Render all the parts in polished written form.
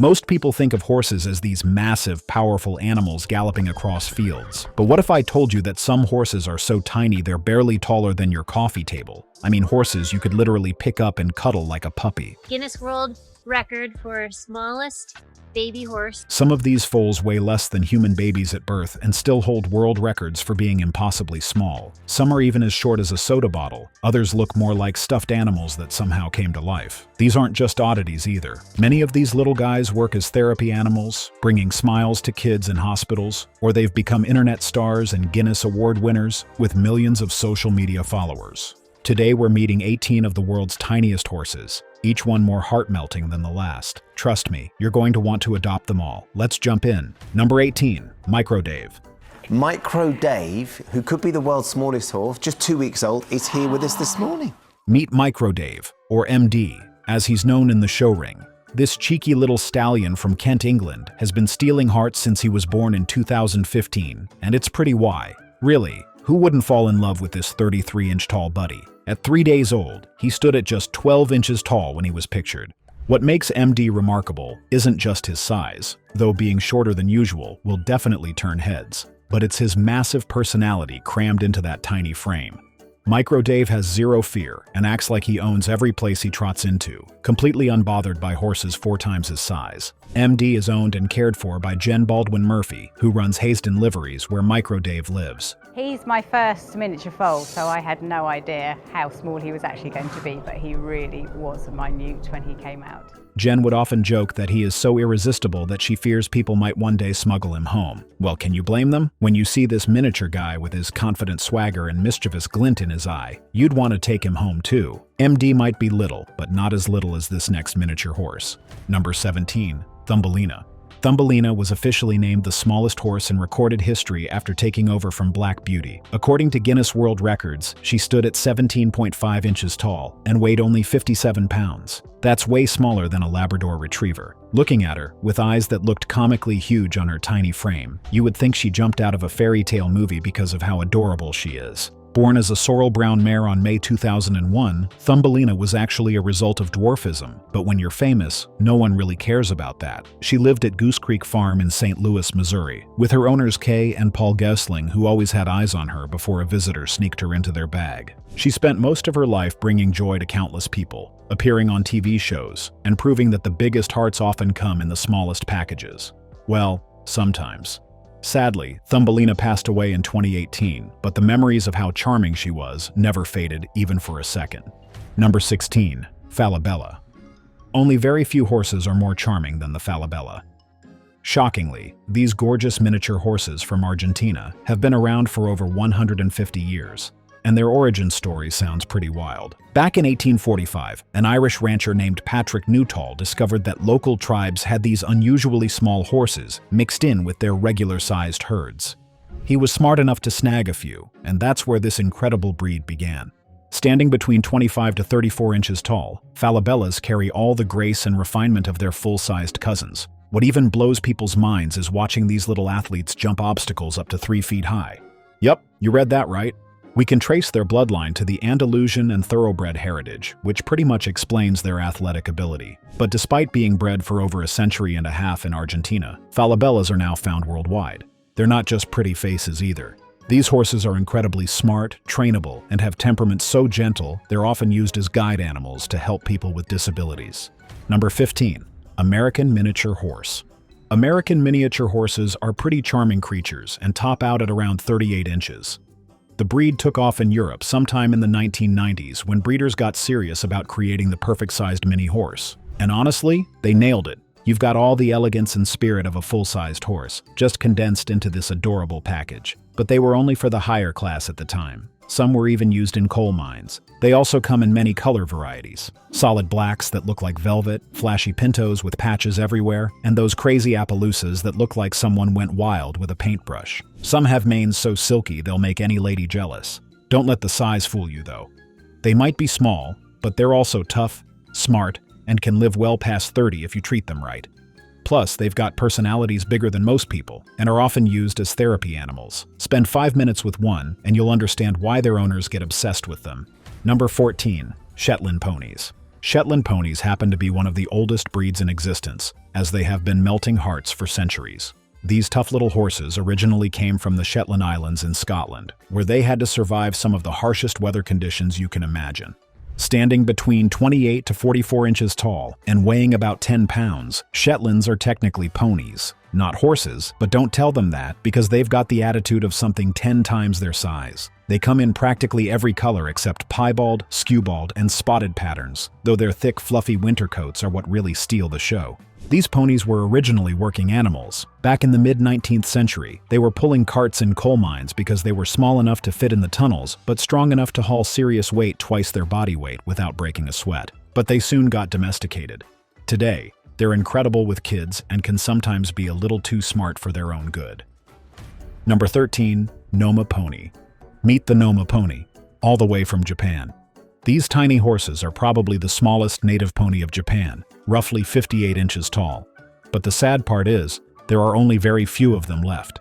Most people think of horses as these massive, powerful animals galloping across fields. But what if I told you that some horses are so tiny they're barely taller than your coffee table? I mean horses you could literally pick up and cuddle like a puppy. Guinness World Record for smallest baby horse. Some of these foals weigh less than human babies at birth and still hold world records for being impossibly small. Some are even as short as a soda bottle. Others look more like stuffed animals that somehow came to life. These aren't just oddities either. Many of these little guys work as therapy animals, bringing smiles to kids in hospitals, or they've become internet stars and Guinness Award winners with millions of social media followers. Today we're meeting 18 of the world's tiniest horses, each one more heart-melting than the last. Trust me, you're going to want to adopt them all. Let's jump in. Number 18, Micro Dave. Micro Dave, who could be the world's smallest horse, just 2 weeks old, is here with us this morning. Meet Micro Dave, or MD, as he's known in the show ring. This cheeky little stallion from Kent, England, has been stealing hearts since he was born in 2015, and it's pretty why. Really, who wouldn't fall in love with this 33-inch tall buddy? At 3 days old, he stood at just 12 inches tall when he was pictured. What makes MD remarkable isn't just his size, though being shorter than usual will definitely turn heads, but it's his massive personality crammed into that tiny frame. Micro Dave has zero fear and acts like he owns every place he trots into, completely unbothered by horses 4 times his size. MD is owned and cared for by Jen Baldwin Murphy, who runs Haysden Liveries, where Micro Dave lives. He's my first miniature foal, so I had no idea how small he was actually going to be, but he really was minute when he came out. Jen would often joke that he is so irresistible that she fears people might one day smuggle him home. Well, can you blame them? When you see this miniature guy with his confident swagger and mischievous glint in his eye, you'd want to take him home too. MD might be little, but not as little as this next miniature horse. Number 17, Thumbelina. Thumbelina was officially named the smallest horse in recorded history after taking over from Black Beauty. According to Guinness World Records, she stood at 17.5 inches tall and weighed only 57 pounds. That's way smaller than a Labrador Retriever. Looking at her, with eyes that looked comically huge on her tiny frame, you would think she jumped out of a fairy tale movie because of how adorable she is. Born as a sorrel brown mare on May 2001, Thumbelina was actually a result of dwarfism, but when you're famous, no one really cares about that. She lived at Goose Creek Farm in St. Louis, Missouri, with her owners Kay and Paul Gessling, who always had eyes on her before a visitor sneaked her into their bag. She spent most of her life bringing joy to countless people, appearing on TV shows, and proving that the biggest hearts often come in the smallest packages. Well, sometimes. Sadly, Thumbelina passed away in 2018, but the memories of how charming she was never faded even for a second. Number 16, Falabella. Only very few horses are more charming than the Falabella. Shockingly, these gorgeous miniature horses from Argentina have been around for over 150 years, and their origin story sounds pretty wild. Back in 1845, an Irish rancher named Patrick Newtall discovered that local tribes had these unusually small horses mixed in with their regular-sized herds. He was smart enough to snag a few, and that's where this incredible breed began. Standing between 25 to 34 inches tall, Falabellas carry all the grace and refinement of their full-sized cousins. What even blows people's minds is watching these little athletes jump obstacles up to 3 feet high. Yep, you read that right. We can trace their bloodline to the Andalusian and thoroughbred heritage, which pretty much explains their athletic ability. But despite being bred for over a century and a half in Argentina, Falabellas are now found worldwide. They're not just pretty faces either. These horses are incredibly smart, trainable, and have temperaments so gentle they're often used as guide animals to help people with disabilities. Number 15, American Miniature Horse. American miniature horses are pretty charming creatures and top out at around 38 inches. The breed took off in Europe sometime in the 1990s when breeders got serious about creating the perfect-sized mini horse. And honestly, they nailed it. You've got all the elegance and spirit of a full-sized horse, just condensed into this adorable package. But they were only for the higher class at the time. Some were even used in coal mines. They also come in many color varieties. Solid blacks that look like velvet, flashy pintos with patches everywhere, and those crazy Appaloosas that look like someone went wild with a paintbrush. Some have manes so silky they'll make any lady jealous. Don't let the size fool you though. They might be small, but they're also tough, smart, and can live well past 30 if you treat them right. Plus, they've got personalities bigger than most people and are often used as therapy animals. Spend 5 minutes with one and you'll understand why their owners get obsessed with them. Number 14, Shetland ponies. Shetland ponies happen to be one of the oldest breeds in existence, as they have been melting hearts for centuries. These tough little horses originally came from the Shetland Islands in Scotland, where they had to survive some of the harshest weather conditions you can imagine. Standing between 28 to 44 inches tall and weighing about 10 pounds, Shetlands are technically ponies, not horses, but don't tell them that because they've got the attitude of something 10 times their size. They come in practically every color except piebald, skewbald, and spotted patterns, though their thick, fluffy winter coats are what really steal the show. These ponies were originally working animals. Back in the mid-19th century, they were pulling carts in coal mines because they were small enough to fit in the tunnels, but strong enough to haul serious weight twice their body weight without breaking a sweat. But they soon got domesticated. Today, they're incredible with kids and can sometimes be a little too smart for their own good. Number 13, Noma Pony. Meet the Noma Pony, all the way from Japan. These tiny horses are probably the smallest native pony of Japan, roughly 58 inches tall. But the sad part is, there are only very few of them left.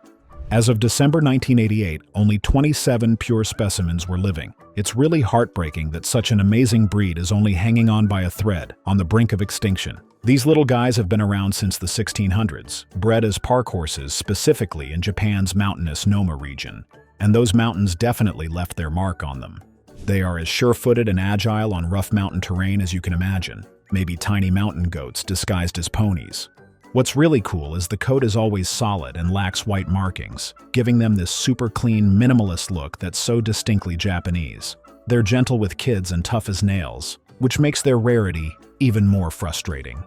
As of December 1988, only 27 pure specimens were living. It's really heartbreaking that such an amazing breed is only hanging on by a thread, on the brink of extinction. These little guys have been around since the 1600s, bred as park horses specifically in Japan's mountainous Noma region. And those mountains definitely left their mark on them. They are as sure-footed and agile on rough mountain terrain as you can imagine, maybe tiny mountain goats disguised as ponies. What's really cool is the coat is always solid and lacks white markings, giving them this super clean, minimalist look that's so distinctly Japanese. They're gentle with kids and tough as nails, which makes their rarity even more frustrating.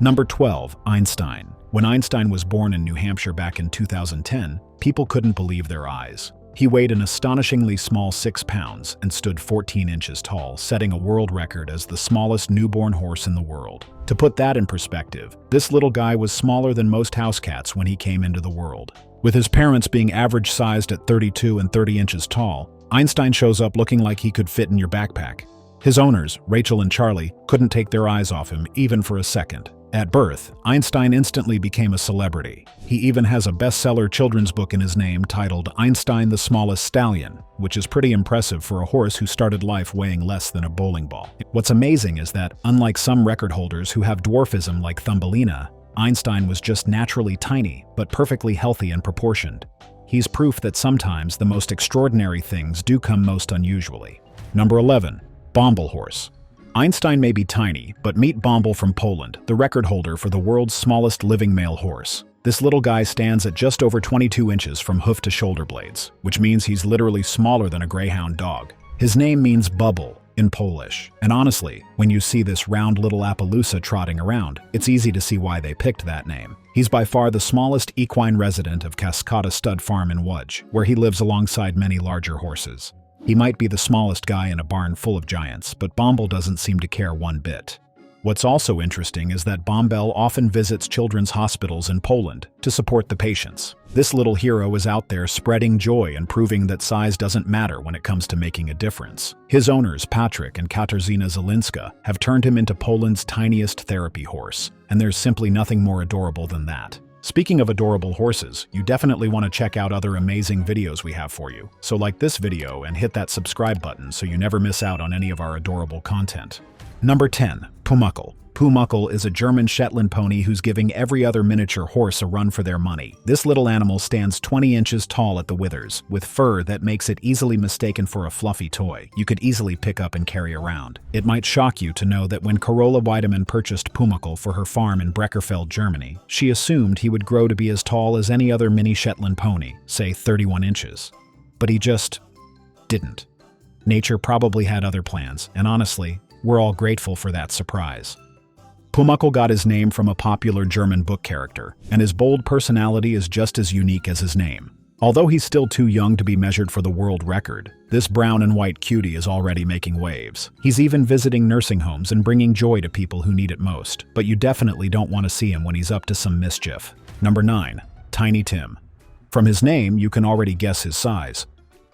Number 12, Einstein. When Einstein was born in New Hampshire back in 2010, people couldn't believe their eyes. He weighed an astonishingly small 6 pounds and stood 14 inches tall, setting a world record as the smallest newborn horse in the world. To put that in perspective, this little guy was smaller than most house cats when he came into the world. With his parents being average-sized at 32 and 30 inches tall, Einstein shows up looking like he could fit in your backpack. His owners, Rachel and Charlie, couldn't take their eyes off him even for a second. At birth, Einstein instantly became a celebrity. He even has a bestseller children's book in his name titled Einstein the Smallest Stallion, which is pretty impressive for a horse who started life weighing less than a bowling ball. What's amazing is that, unlike some record holders who have dwarfism like Thumbelina, Einstein was just naturally tiny, but perfectly healthy and proportioned. He's proof that sometimes the most extraordinary things do come most unusually. Number 11, Bombell horse. Einstein may be tiny, but meet Bombell from Poland, the record holder for the world's smallest living male horse. This little guy stands at just over 22 inches from hoof to shoulder blades, which means he's literally smaller than a greyhound dog. His name means bubble in Polish, and honestly, when you see this round little Appaloosa trotting around, it's easy to see why they picked that name. He's by far the smallest equine resident of Kota Stud Farm in Łódź, where he lives alongside many larger horses. He might be the smallest guy in a barn full of giants, but Bombell doesn't seem to care one bit. What's also interesting is that Bombell often visits children's hospitals in Poland to support the patients. This little hero is out there spreading joy and proving that size doesn't matter when it comes to making a difference. His owners, Patrick and Katarzyna Zielinska, have turned him into Poland's tiniest therapy horse, and there's simply nothing more adorable than that. Speaking of adorable horses, you definitely want to check out other amazing videos we have for you. So like this video and hit that subscribe button so you never miss out on any of our adorable content. Number 10, Pumuckle. Pumuckle is a German Shetland pony who's giving every other miniature horse a run for their money. This little animal stands 20 inches tall at the withers, with fur that makes it easily mistaken for a fluffy toy you could easily pick up and carry around. It might shock you to know that when Carola Weidemann purchased Pumuckle for her farm in Breckerfeld, Germany, she assumed he would grow to be as tall as any other mini Shetland pony, say 31 inches. But he just didn't. Nature probably had other plans, and honestly, we're all grateful for that surprise. Pumuckle got his name from a popular German book character, and his bold personality is just as unique as his name. Although he's still too young to be measured for the world record, this brown and white cutie is already making waves. He's even visiting nursing homes and bringing joy to people who need it most, but you definitely don't want to see him when he's up to some mischief. Number 9, Tiny Tim. From his name, you can already guess his size.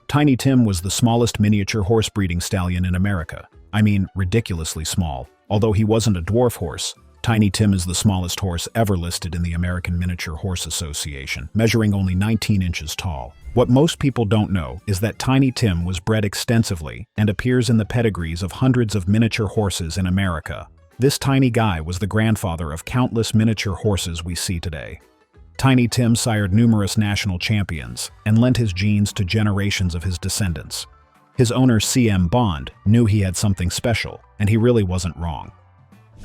Tiny Tim was the smallest miniature horse breeding stallion in America. I mean, ridiculously small. Although he wasn't a dwarf horse, Tiny Tim is the smallest horse ever listed in the American Miniature Horse Association, measuring only 19 inches tall. What most people don't know is that Tiny Tim was bred extensively and appears in the pedigrees of hundreds of miniature horses in America. This tiny guy was the grandfather of countless miniature horses we see today. Tiny Tim sired numerous national champions and lent his genes to generations of his descendants. His owner, C.M. Bond, knew he had something special, and he really wasn't wrong.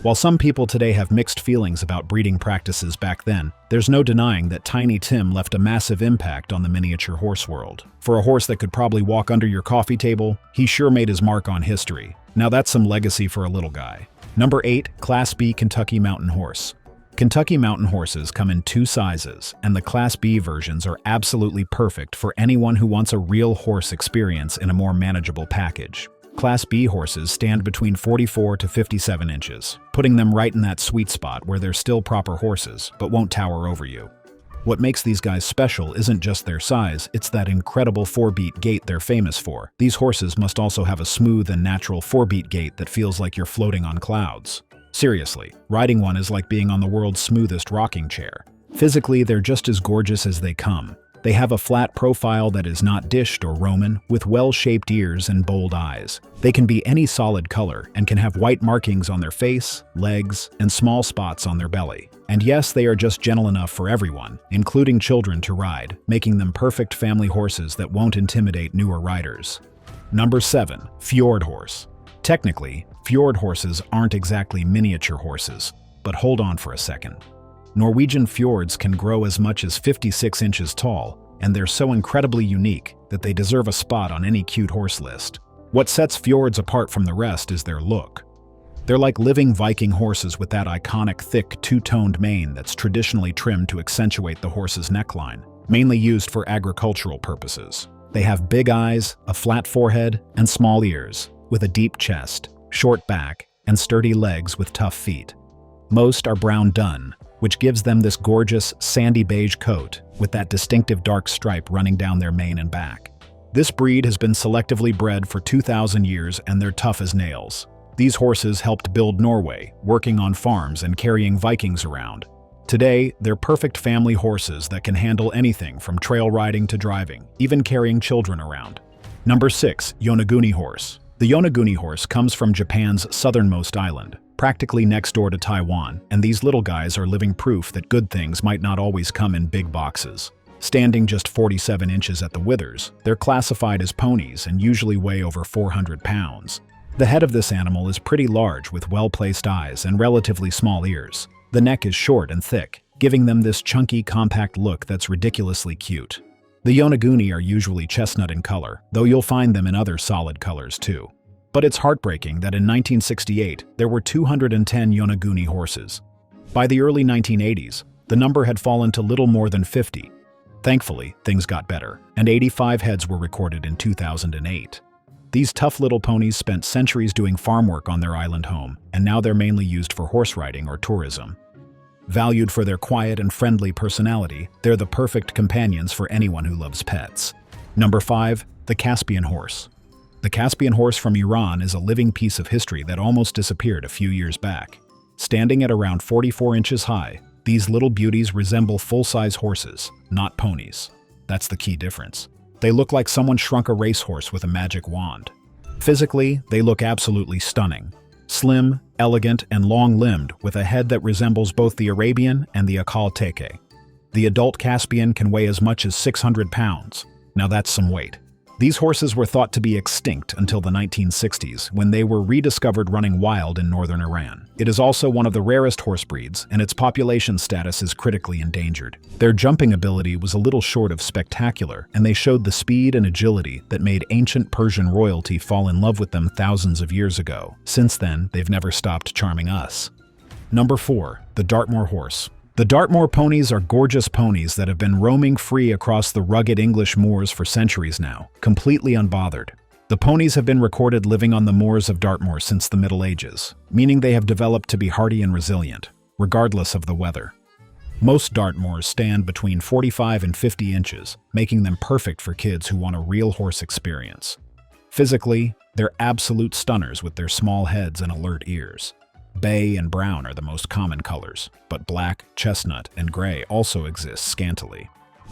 While some people today have mixed feelings about breeding practices back then, there's no denying that Tiny Tim left a massive impact on the miniature horse world. For a horse that could probably walk under your coffee table, he sure made his mark on history. Now that's some legacy for a little guy. Number 8, Class B Kentucky Mountain Horse. Kentucky Mountain Horses come in 2 sizes, and the Class B versions are absolutely perfect for anyone who wants a real horse experience in a more manageable package. Class B horses stand between 44 to 57 inches, putting them right in that sweet spot where they're still proper horses, but won't tower over you. What makes these guys special isn't just their size, it's that incredible 4-beat gait they're famous for. These horses must also have a smooth and natural 4-beat gait that feels like you're floating on clouds. Seriously, riding one is like being on the world's smoothest rocking chair. Physically, they're just as gorgeous as they come. They have a flat profile that is not dished or Roman, with well-shaped ears and bold eyes. They can be any solid color and can have white markings on their face, legs, and small spots on their belly. And yes, they are just gentle enough for everyone, including children, to ride, making them perfect family horses that won't intimidate newer riders. Number 7, Fjord Horse. Technically, fjord horses aren't exactly miniature horses, but hold on for a second. Norwegian fjords can grow as much as 56 inches tall, and they're so incredibly unique that they deserve a spot on any cute horse list. What sets fjords apart from the rest is their look. They're like living Viking horses with that iconic thick two-toned mane that's traditionally trimmed to accentuate the horse's neckline, mainly used for agricultural purposes. They have big eyes, a flat forehead, and small ears, with a deep chest, short back, and sturdy legs with tough feet. Most are brown dun, which gives them this gorgeous sandy beige coat with that distinctive dark stripe running down their mane and back. This breed has been selectively bred for 2,000 years and they're tough as nails. These horses helped build Norway, working on farms and carrying Vikings around. Today, they're perfect family horses that can handle anything from trail riding to driving, even carrying children around. Number 6, Yonaguni Horse. The Yonaguni horse comes from Japan's southernmost island, practically next door to Taiwan, and these little guys are living proof that good things might not always come in big boxes. Standing just 47 inches at the withers, they're classified as ponies and usually weigh over 400 pounds. The head of this animal is pretty large with well-placed eyes and relatively small ears. The neck is short and thick, giving them this chunky, compact look that's ridiculously cute. The Yonaguni are usually chestnut in color, though you'll find them in other solid colors too. But it's heartbreaking that in 1968, there were 210 Yonaguni horses. By the early 1980s, the number had fallen to little more than 50. Thankfully, things got better, and 85 heads were recorded in 2008. These tough little ponies spent centuries doing farm work on their island home, and now they're mainly used for horse riding or tourism. Valued for their quiet and friendly personality, they're the perfect companions for anyone who loves pets. Number 5, the Caspian Horse. The Caspian horse from Iran is a living piece of history that almost disappeared a few years back. Standing at around 44 inches high, these little beauties resemble full-size horses, not ponies. That's the key difference. They look like someone shrunk a racehorse with a magic wand. Physically, they look absolutely stunning. Slim, elegant, and long-limbed, with a head that resembles both the Arabian and the Akal Teke. The adult Caspian can weigh as much as 600 pounds. Now that's some weight. These horses were thought to be extinct until the 1960s, when they were rediscovered running wild in northern Iran. It is also one of the rarest horse breeds, and its population status is critically endangered. Their jumping ability was a little short of spectacular, and they showed the speed and agility that made ancient Persian royalty fall in love with them thousands of years ago. Since then, they've never stopped charming us. Number 4, the Dartmoor Horse. The Dartmoor ponies are gorgeous ponies that have been roaming free across the rugged English moors for centuries now, completely unbothered. The ponies have been recorded living on the moors of Dartmoor since the Middle Ages, meaning they have developed to be hardy and resilient, regardless of the weather. Most Dartmoors stand between 45 and 50 inches, making them perfect for kids who want a real horse experience. Physically, they're absolute stunners with their small heads and alert ears. Bay and brown are the most common colors, but black, chestnut, and gray also exist scantily.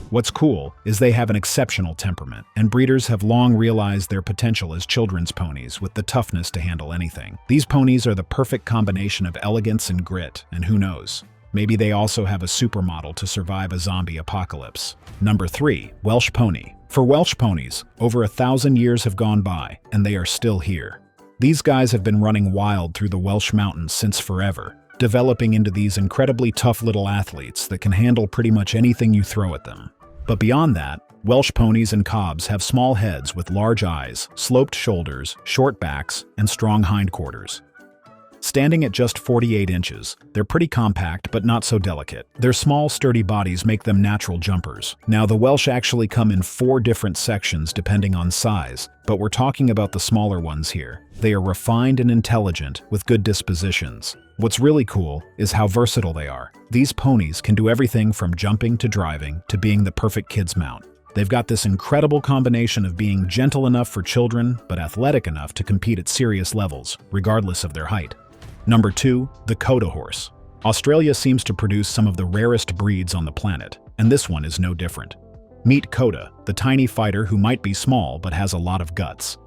What's cool is they have an exceptional temperament, and breeders have long realized their potential as children's ponies with the toughness to handle anything. These ponies are the perfect combination of elegance and grit, and who knows, maybe they also have a supermodel to survive a zombie apocalypse. Number 3. Welsh Pony. For Welsh ponies, over 1,000 years have gone by, and they are still here. These guys have been running wild through the Welsh mountains since forever, developing into these incredibly tough little athletes that can handle pretty much anything you throw at them. But beyond that, Welsh ponies and cobs have small heads with large eyes, sloped shoulders, short backs, and strong hindquarters. Standing at just 48 inches, they're pretty compact but not so delicate. Their small, sturdy bodies make them natural jumpers. Now, the Welsh actually come in 4 different sections depending on size, but we're talking about the smaller ones here. They are refined and intelligent with good dispositions. What's really cool is how versatile they are. These ponies can do everything from jumping to driving to being the perfect kid's mount. They've got this incredible combination of being gentle enough for children but athletic enough to compete at serious levels, regardless of their height. Number 2. The Kota horse. Australia seems to produce some of the rarest breeds on the planet, and this one is no different. Meet Kota, the tiny fighter who might be small but has a lot of guts.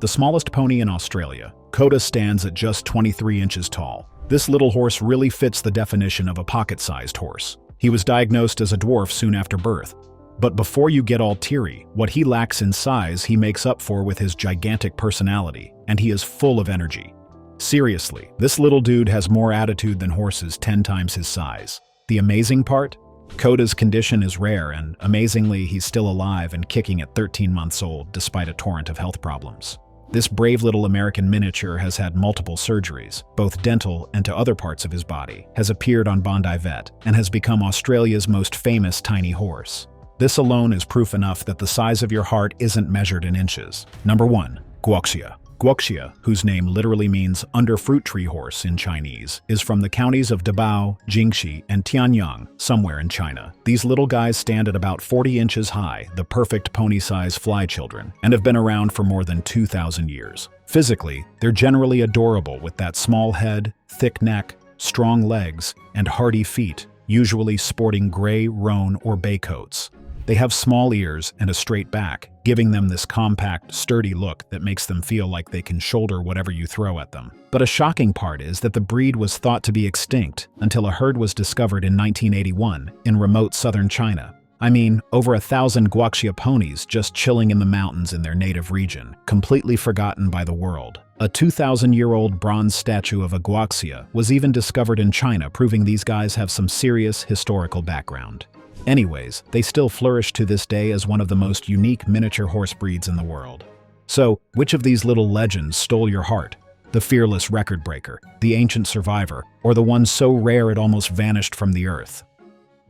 The smallest pony in Australia, Kota stands at just 23 inches tall. This little horse really fits the definition of a pocket-sized horse. He was diagnosed as a dwarf soon after birth. But before you get all teary, what he lacks in size he makes up for with his gigantic personality, and he is full of energy. Seriously, this little dude has more attitude than horses 10 times his size. The amazing part? Kota's condition is rare, and amazingly, he's still alive and kicking at 13 months old despite a torrent of health problems. This brave little American miniature has had multiple surgeries, both dental and to other parts of his body, has appeared on Bondi Vet, and has become Australia's most famous tiny horse. This alone is proof enough that the size of your heart isn't measured in inches. Number 1. Guoxia. Guoxia, whose name literally means under fruit tree horse in Chinese, is from the counties of Dabao, Jingxi, and Tianyang, somewhere in China. These little guys stand at about 40 inches high, the perfect pony-size fly children, and have been around for more than 2,000 years. Physically, they're generally adorable with that small head, thick neck, strong legs, and hardy feet, usually sporting gray, roan, or bay coats. They have small ears and a straight back, giving them this compact, sturdy look that makes them feel like they can shoulder whatever you throw at them. But a shocking part is that the breed was thought to be extinct until a herd was discovered in 1981 in remote southern China. I mean, over 1,000 Guoxia ponies just chilling in the mountains in their native region, completely forgotten by the world. A 2,000-year-old bronze statue of a Guoxia was even discovered in China, proving these guys have some serious historical background. Anyways, they still flourish to this day as one of the most unique miniature horse breeds in the world. So, which of these little legends stole your heart? The fearless record breaker, the ancient survivor, or the one so rare it almost vanished from the earth?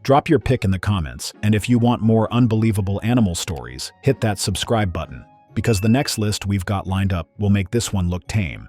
Drop your pick in the comments, and if you want more unbelievable animal stories, hit that subscribe button, because the next list we've got lined up will make this one look tame.